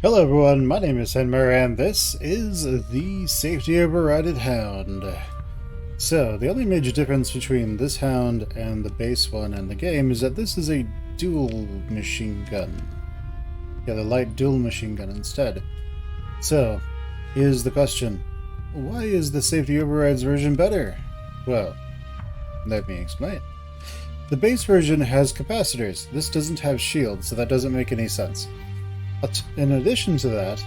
Hello everyone, my name is Henmer and this is the Safety Overrided Hound. So, the only major difference between this Hound and the base one in the game is that this is a dual machine gun. Yeah, the light dual machine gun instead. So, here's the question. Why is the Safety Overrides version better? Well, let me explain. The base version has capacitors. This doesn't have shields, so that doesn't make any sense. But in addition to that,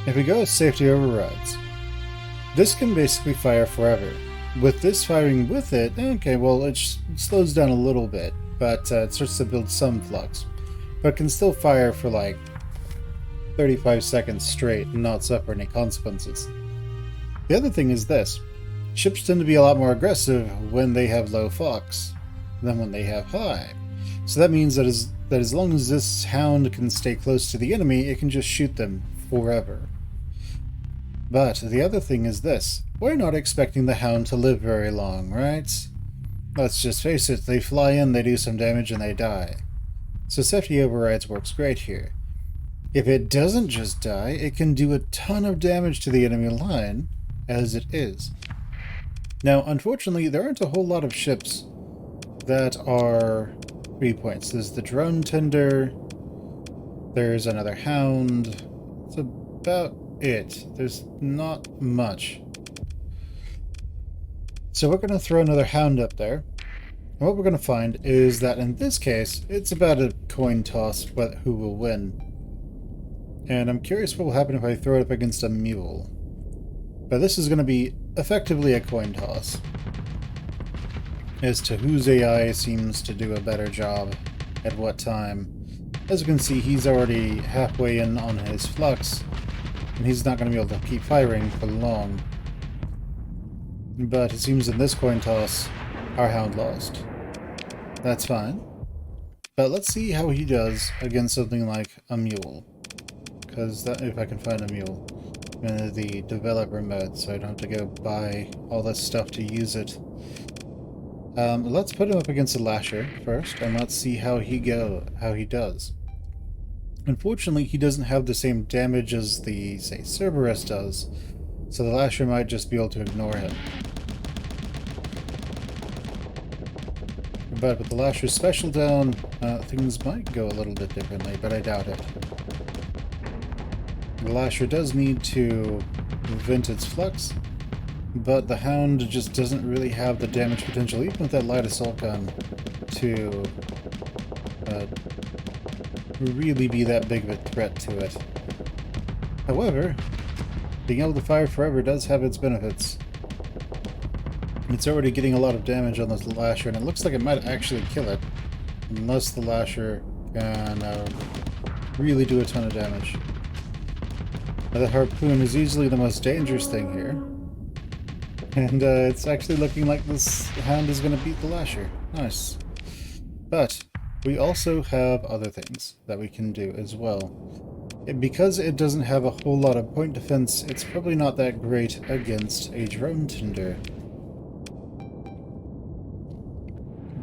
if we go with safety overrides, this can basically fire forever. With this firing with it, okay, well, it slows down a little bit, but it starts to build some flux. But it can still fire for like 35 seconds straight and not suffer any consequences. The other thing is this. Ships tend to be a lot more aggressive when they have low flux than when they have high. So that means that as long as this Hound can stay close to the enemy, it can just shoot them forever. But the other thing is this. We're not expecting the Hound to live very long, right? Let's just face it, they fly in, they do some damage, and they die. So safety overrides works great here. If it doesn't just die, it can do a ton of damage to the enemy line, as it is. Now, unfortunately, there aren't a whole lot of ships that are 3 points. There's the drone tender, there's another Hound. That's about it. There's not much. So we're going to throw another Hound up there. And what we're going to find is that in this case, it's about a coin toss who will win. And I'm curious what will happen if I throw it up against a Mule. But this is going to be effectively a coin toss as to whose AI seems to do a better job at what time. As you can see, he's already halfway in on his flux, and he's not going to be able to keep firing for long. But it seems in this coin toss, our Hound lost. That's fine. But let's see how he does against something like a Mule. Because if I can find a Mule. I'm in the developer mode, so I don't have to go buy all this stuff to use it. Let's put him up against a Lasher first, and let's see how he does. Unfortunately, he doesn't have the same damage as the, say, Cerberus does, so the Lasher might just be able to ignore him. But with the Lasher's special down, things might go a little bit differently, but I doubt it. The Lasher does need to vent its flux, but the Hound just doesn't really have the damage potential, even with that light assault gun, to really be that big of a threat to it. However, being able to fire forever does have its benefits. It's already getting a lot of damage on this Lasher, and it looks like it might actually kill it, unless the Lasher can really do a ton of damage. Now, the Harpoon is easily the most dangerous thing here. And it's actually looking like this Hound is going to beat the Lasher. Nice. But we also have other things that we can do as well. Because it doesn't have a whole lot of point defense, it's probably not that great against a drone tender.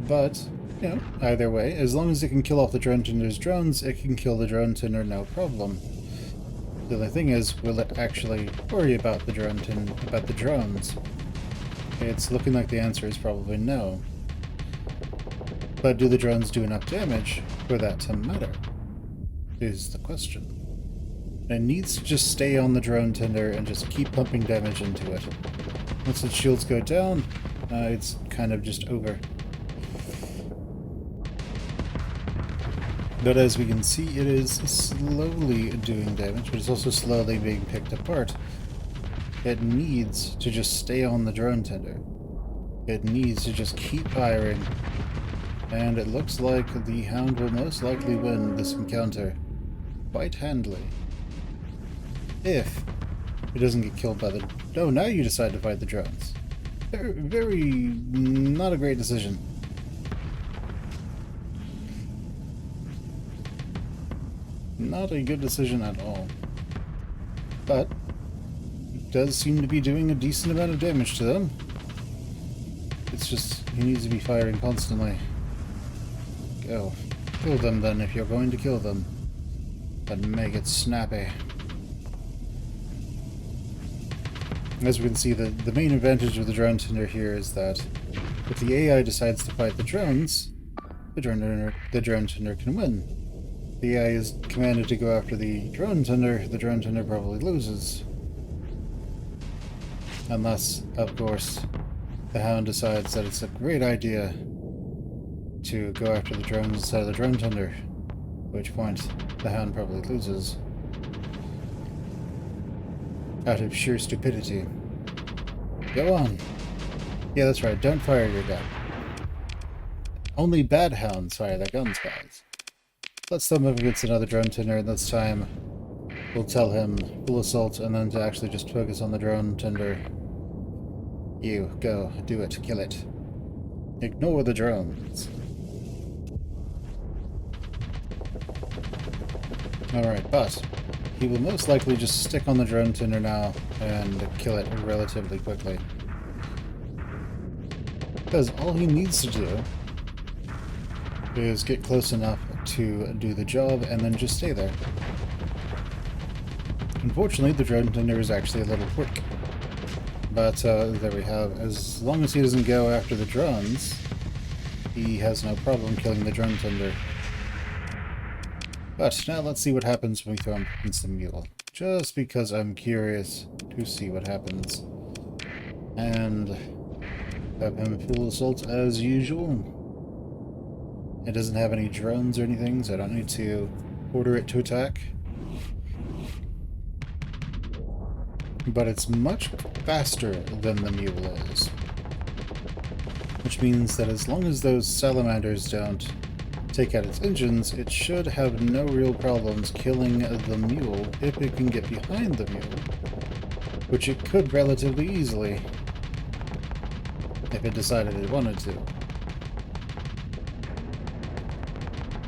But, you know, either way, as long as it can kill off the drone tender's drones, it can kill the drone tender no problem. The only thing is, will it actually worry about the drones? It's looking like the answer is probably no. But do the drones do enough damage for that to matter? Is the question. It needs to just stay on the drone tender and just keep pumping damage into it. Once its shields go down, it's kind of just over. But as we can see, it is slowly doing damage, but it's also slowly being picked apart. It needs to just stay on the drone tender. It needs to just keep firing. And it looks like the Hound will most likely win this encounter quite handily. If it doesn't get killed by the... Oh, now you decide to fight the drones. Very not a great decision. Not a good decision at all. But it does seem to be doing a decent amount of damage to them. It's just, he needs to be firing constantly. Go. Kill them then if you're going to kill them. and make it snappy. As we can see, the main advantage of the drone tender here is that if the AI decides to fight the drones, the drone tender can win. If the AI is commanded to go after the drone tender probably loses. Unless, of course, the Hound decides that it's a great idea to go after the drones instead of the drone tender, at which point the Hound probably loses. Out of sheer stupidity. Go on. Yeah, that's right, don't fire your gun. Only bad Hounds fire their guns, guys. Let's throw him up against another drone tender, and this time we'll tell him full assault and then to actually just focus on the drone tender. You, go, do it, kill it. Ignore the drones. Alright, but he will most likely just stick on the drone tender now and kill it relatively quickly. Because all he needs to do is get close enough to do the job and then just stay there. Unfortunately, the drone tender is actually a little quick. But there we have. As long as he doesn't go after the drones, he has no problem killing the drone tender. But now let's see what happens when we throw him against the Mule. Just because I'm curious to see what happens. And have him full assault as usual. It doesn't have any drones or anything, so I don't need to order it to attack. But it's much faster than the Mule is. Which means that as long as those salamanders don't take out its engines, it should have no real problems killing the Mule if it can get behind the Mule. Which it could relatively easily if it decided it wanted to.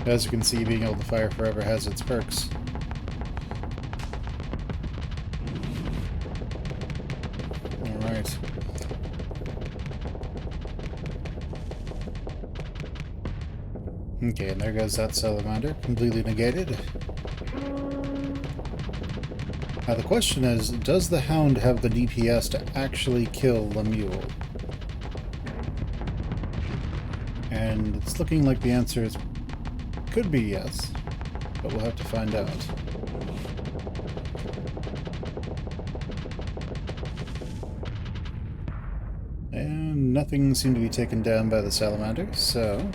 As you can see, being able to fire forever has its perks. Alright. Okay, and there goes that salamander, completely negated. Now the question is, does the Hound have the DPS to actually kill the Mule? And it's looking like the answer is could be yes, but we'll have to find out. And nothing seemed to be taken down by the salamander, so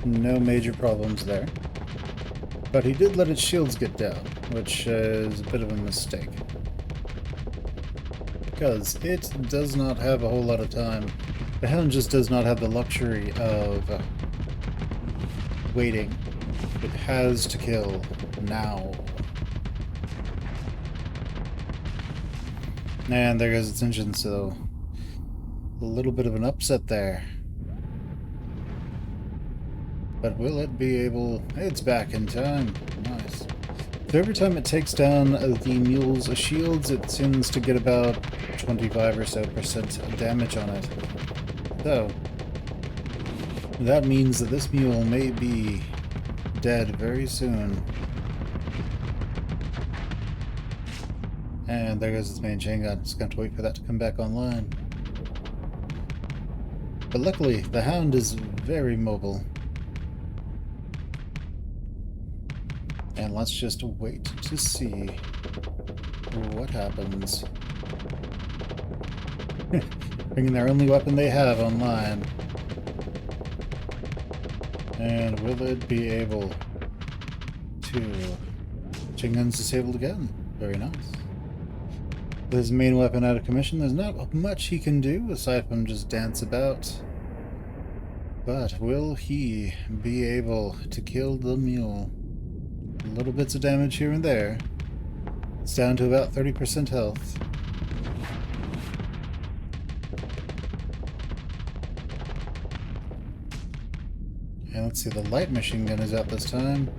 no major problems there. But he did let its shields get down, which is a bit of a mistake. Because it does not have a whole lot of time. The Hound just does not have the luxury of waiting. It has to kill now. And there goes its engine, so a little bit of an upset there. But will it be able... It's back in time. Nice. So every time it takes down the Mule's shields, it seems to get about 25% or so damage on it. So that means that this Mule may be dead very soon. And there goes its main chain gun. Just going to wait for that to come back online. But luckily, the Hound is very mobile. And let's just wait to see what happens. Bringing their only weapon they have online. And will it be able to... Chain gun's disabled again. Very nice. With his main weapon out of commission, there's not much he can do aside from just dance about. But will he be able to kill the Mule? Little bits of damage here and there. It's down to about 30% health. And let's see, the light machine gun is out this time.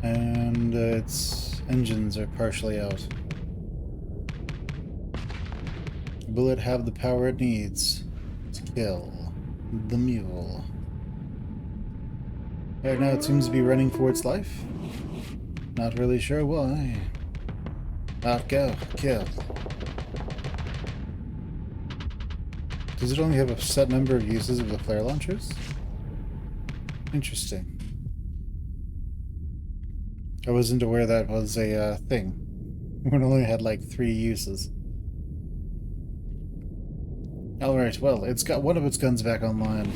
And its engines are partially out. Will it have the power it needs to kill the Mule? Right now it seems to be running for its life. Not really sure why. Out, go, kill. Does it only have a set number of uses of the flare launchers? Interesting. I wasn't aware that was a thing. It only had like 3 uses. Alright, well, it's got one of its guns back online.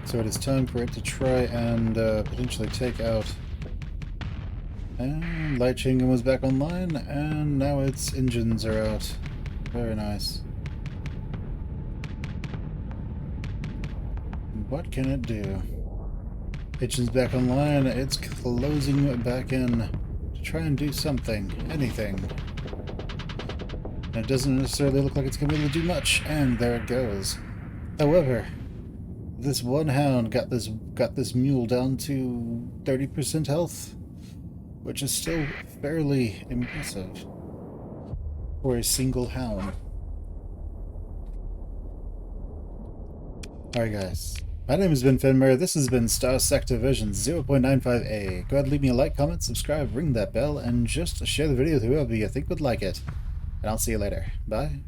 So it is time for it to try and potentially take out... And light chain gun was back online, and now its engines are out. Very nice. What can it do? Engines back online, it's closing back in to try and do something, anything. And it doesn't necessarily look like it's going to be able to do much, and there it goes. However, this one hound got this mule down to 30% health, which is still fairly impressive for a single hound. Alright guys, my name has been Fenmir, this has been Starsector version 0.95a. Go ahead and leave me a like, comment, subscribe, ring that bell, and just share the video with whoever you think would like it. And I'll see you later. Bye.